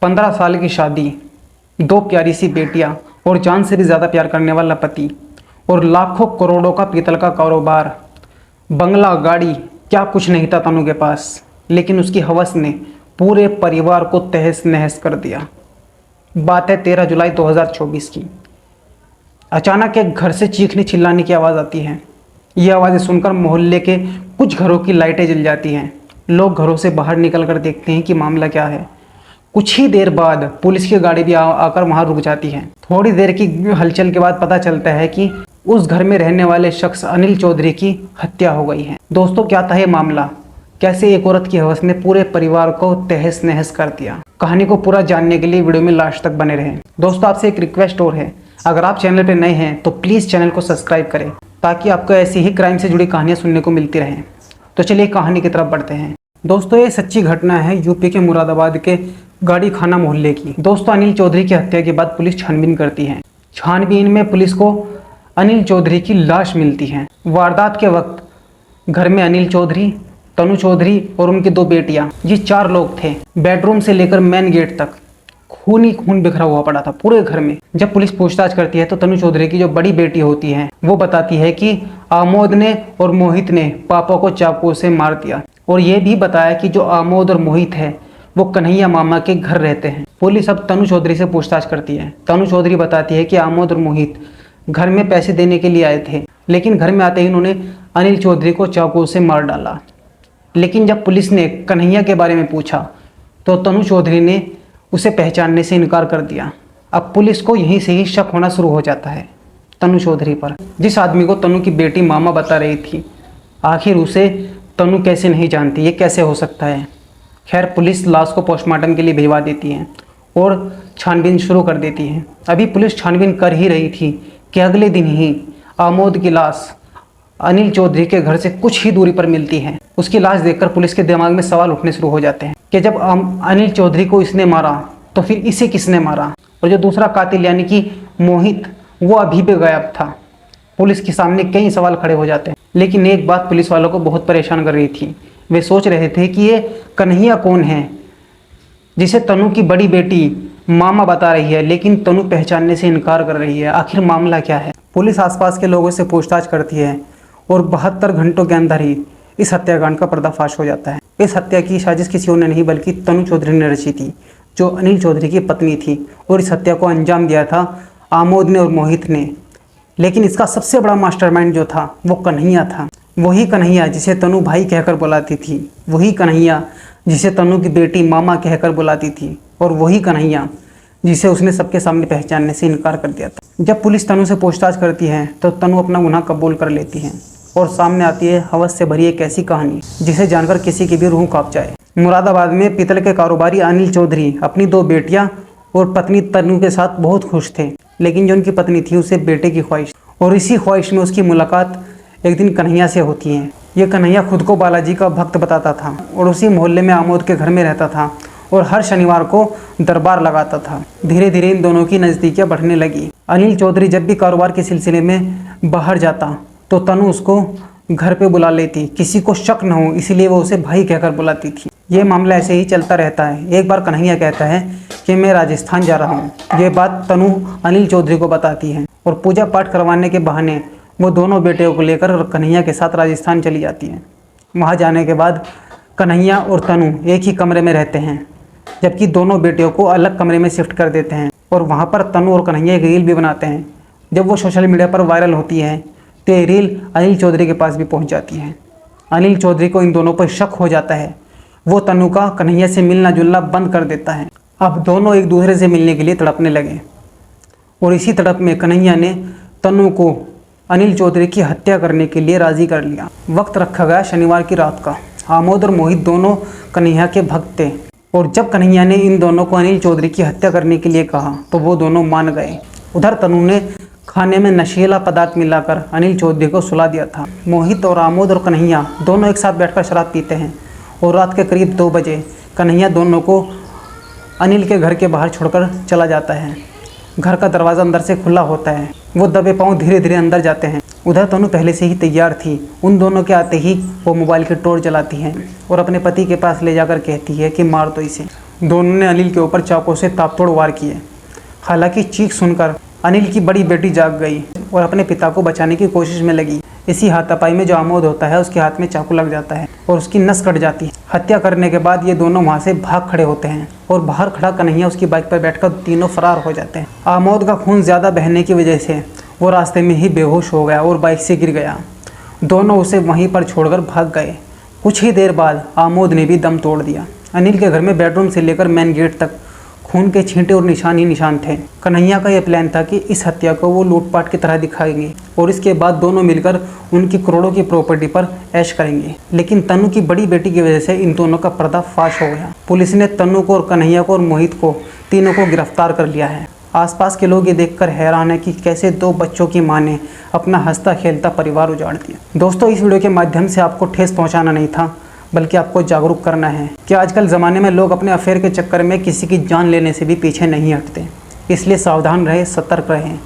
15 साल की शादी, 2 प्यारी सी बेटियां और जान से भी ज़्यादा प्यार करने वाला पति और लाखों करोड़ों का पीतल का कारोबार, बंगला, गाड़ी, क्या कुछ नहीं था तनु के पास। लेकिन उसकी हवस ने पूरे परिवार को तहस नहस कर दिया। बात है 13 जुलाई 2024 की। अचानक एक घर से चीखने चिल्लाने की आवाज़ आती है। ये आवाज़ें सुनकर मोहल्ले के कुछ घरों की लाइटें जल जाती हैं। लोग घरों से बाहर निकल कर देखते हैं कि मामला क्या है। कुछ ही देर बाद पुलिस की गाड़ी भी आकर वहां रुक जाती है। थोड़ी देर की हलचल के बाद पता चलता है कि उस घर में रहने वाले शख्स अनिल चौधरी की हत्या हो गई है। दोस्तों, क्या था ये मामला? कैसे एक औरत की हवस ने पूरे परिवार को तहस नहस कर दिया? कहानी को पूरा जानने के लिए वीडियो में लास्ट तक बने रहें। दोस्तों, आपसे एक रिक्वेस्ट और है, अगर आप चैनल पर नए हैं तो प्लीज़ चैनल को सब्सक्राइब करें ताकि आपको ऐसी ही क्राइम से जुड़ी कहानियाँ सुनने को मिलती रहें। तो चलिए कहानी की तरफ बढ़ते हैं। दोस्तों, ये सच्ची घटना है यूपी के मुरादाबाद के गाड़ी खाना मोहल्ले की। दोस्तों, अनिल चौधरी की हत्या के बाद पुलिस छानबीन करती है। छानबीन में पुलिस को अनिल चौधरी की लाश मिलती है। वारदात के वक्त घर में अनिल चौधरी, तनु चौधरी और उनकी 2 बेटियां, ये 4 लोग थे। बेडरूम से लेकर मेन गेट तक खून ही खून बिखरा हुआ पड़ा था पूरे घर में। जब पुलिस पूछताछ करती है तो तनु चौधरी की जो बड़ी बेटी होती है वो बताती है कि आमोद ने और मोहित ने पापा को चाकू से मार दिया, और ये भी बताया कि जो आमोद और मोहित है वो कन्हैया मामा के घर रहते हैं। पुलिस अब तनु चौधरी से पूछताछ करती है। तनु चौधरी बताती है कि आमोद और मोहित घर में पैसे देने के लिए आए थे, लेकिन घर में आते ही उन्होंने अनिल चौधरी को चाकू से मार डाला। लेकिन जब पुलिस ने कन्हैया के बारे में पूछा तो तनु चौधरी ने उसे पहचानने से इनकार कर दिया। अब पुलिस को यहीं से ही शक होना शुरू हो जाता है तनु चौधरी पर। जिस आदमी को तनु की बेटी मामा बता रही थी, आखिर उसे तनु कैसे नहीं जानती? ये कैसे हो सकता है? खैर, पुलिस लाश को पोस्टमार्टम के लिए भिजवा देती है और छानबीन शुरू कर देती है। अभी पुलिस छानबीन कर ही रही थी कि अगले दिन ही आमोद की लाश अनिल चौधरी के घर से कुछ ही दूरी पर मिलती है। उसकी लाश देखकर पुलिस के दिमाग में सवाल उठने शुरू हो जाते हैं कि जब अनिल चौधरी को इसने मारा तो फिर इसे किसने मारा? और जो दूसरा कातिल यानी कि मोहित, वो अभी भी गायब था। पुलिस के सामने कई सवाल खड़े हो जाते हैं। लेकिन एक बात पुलिस वालों को बहुत परेशान कर रही थी। वे सोच रहे थे कि ये कन्हैया कौन है जिसे तनु की बड़ी बेटी मामा बता रही है, लेकिन तनु पहचानने से इनकार कर रही है। आखिर मामला क्या है? पुलिस आसपास के लोगों से पूछताछ करती है और 72 घंटों के अंदर ही इस हत्याकांड का पर्दाफाश हो जाता है। इस हत्या की साजिश किसी और ने नहीं बल्कि तनु चौधरी ने रची थी, जो अनिल चौधरी की पत्नी थी, और इस हत्या को अंजाम दिया था आमोद ने और मोहित ने। लेकिन इसका सबसे बड़ा मास्टरमाइंड जो था वो कन्हैया था। वही कन्हैया जिसे तनु भाई कहकर बुलाती थी, वही कन्हैया जिसे तनु की बेटी मामा कहकर बुलाती थी, और वही कन्हैया जिसे उसने सबके सामने पहचानने से इनकार कर दिया था। जब पुलिस तनु से पूछताछ करती है तो तनु अपना गुनाह कबूल कर लेती है और सामने आती है हवस से भरी एक ऐसी कहानी जिसे जानकर किसी की भी रूह कांप जाए। मुरादाबाद में पीतल के कारोबारी अनिल चौधरी अपनी 2 बेटियां और पत्नी तनु के साथ बहुत खुश थे। लेकिन जो उनकी पत्नी थी उसे बेटे की ख्वाहिश, और इसी ख्वाहिश में उसकी मुलाकात एक दिन कन्हैया से होती है। ये कन्हैया खुद को बालाजी का भक्त बताता था और उसी मोहल्ले में आमोद के घर में रहता था और हर शनिवार को दरबार लगाता था। धीरे धीरे इन दोनों की नज़दीकियाँ बढ़ने लगी। अनिल चौधरी जब भी कारोबार के सिलसिले में बाहर जाता तो तनु उसको घर पे बुला लेती, किसी को शक न हो इसलिए वो उसे भाई कहकर बुलाती थी। ये मामला ऐसे ही चलता रहता है। एक बार कन्हैया कहता है कि मैं राजस्थान जा रहा हूँ। ये बात तनु अनिल चौधरी को बताती है और पूजा पाठ करवाने के बहाने वो दोनों बेटियों को लेकर और कन्हैया के साथ राजस्थान चली जाती हैं। वहाँ जाने के बाद कन्हैया और तनु एक ही कमरे में रहते हैं, जबकि दोनों बेटियों को अलग कमरे में शिफ्ट कर देते हैं। और वहाँ पर तनु और कन्हैया एक रील भी बनाते हैं। जब वो सोशल मीडिया पर वायरल होती है तो ये रील अनिल चौधरी के पास भी पहुँच जाती है। अनिल चौधरी को इन दोनों पर शक हो जाता है। वो तनु का कन्हैया से मिलना जुलना बंद कर देता है। अब दोनों एक दूसरे से मिलने के लिए तड़पने लगे और इसी तड़प में कन्हैया ने तनु को अनिल चौधरी की हत्या करने के लिए राज़ी कर लिया। वक्त रखा गया शनिवार की रात का। आमोद और मोहित दोनों कन्हैया के भक्त थे और जब कन्हैया ने इन दोनों को अनिल चौधरी की हत्या करने के लिए कहा तो वो दोनों मान गए। उधर तनु ने खाने में नशीला पदार्थ मिलाकर अनिल चौधरी को सुला दिया था। मोहित और आमोद और कन्हैया दोनों एक साथ बैठकर शराब पीते हैं और रात के करीब 2 बजे कन्हैया दोनों को अनिल के घर के बाहर छोड़कर चला जाता है। घर का दरवाज़ा अंदर से खुला होता है। वो दबे पाँव धीरे धीरे अंदर जाते हैं। उधर तनु पहले से ही तैयार थी। उन दोनों के आते ही वो मोबाइल की टॉर्च जलाती है और अपने पति के पास ले जाकर कहती है कि मार दो इसे। दोनों ने अनिल के ऊपर चाकू से ताबतोड़ वार किए। हालांकि चीख सुनकर अनिल की बड़ी बेटी जाग गई और अपने पिता को बचाने की कोशिश में लगी। इसी हाथापाई में जो आमोद होता है उसके हाथ में चाकू लग जाता है और उसकी नस कट जाती है। हत्या करने के बाद ये दोनों वहाँ से भाग खड़े होते हैं और बाहर खड़ा कन्हैया उसकी बाइक पर बैठकर तीनों फरार हो जाते हैं। आमोद का खून ज़्यादा बहने की वजह से वो रास्ते में ही बेहोश हो गया और बाइक से गिर गया। दोनों उसे वहीं पर छोड़कर भाग गए। कुछ ही देर बाद आमोद ने भी दम तोड़ दिया। अनिल के घर में बेडरूम से लेकर मेन गेट तक खून के छींटे और निशान ही निशान थे। कन्हैया का यह प्लान था कि इस हत्या को वो लूटपाट की तरह दिखाएंगे और इसके बाद दोनों मिलकर उनकी करोड़ों की प्रॉपर्टी पर ऐश करेंगे। लेकिन तनु की बड़ी बेटी की वजह से इन दोनों का पर्दाफाश हो गया। पुलिस ने तनु को और कन्हैया को और मोहित को तीनों को गिरफ्तार कर लिया है। आसपास के लोग ये देखकर हैरान है कि कैसे दो बच्चों की मां ने अपना हंसता खेलता परिवार उजाड़ दिया। दोस्तों, इस वीडियो के माध्यम से आपको ठेस पहुंचाना नहीं था बल्कि आपको जागरूक करना है कि आजकल ज़माने में लोग अपने अफेयर के चक्कर में किसी की जान लेने से भी पीछे नहीं हटते। इसलिए सावधान रहें, सतर्क रहें।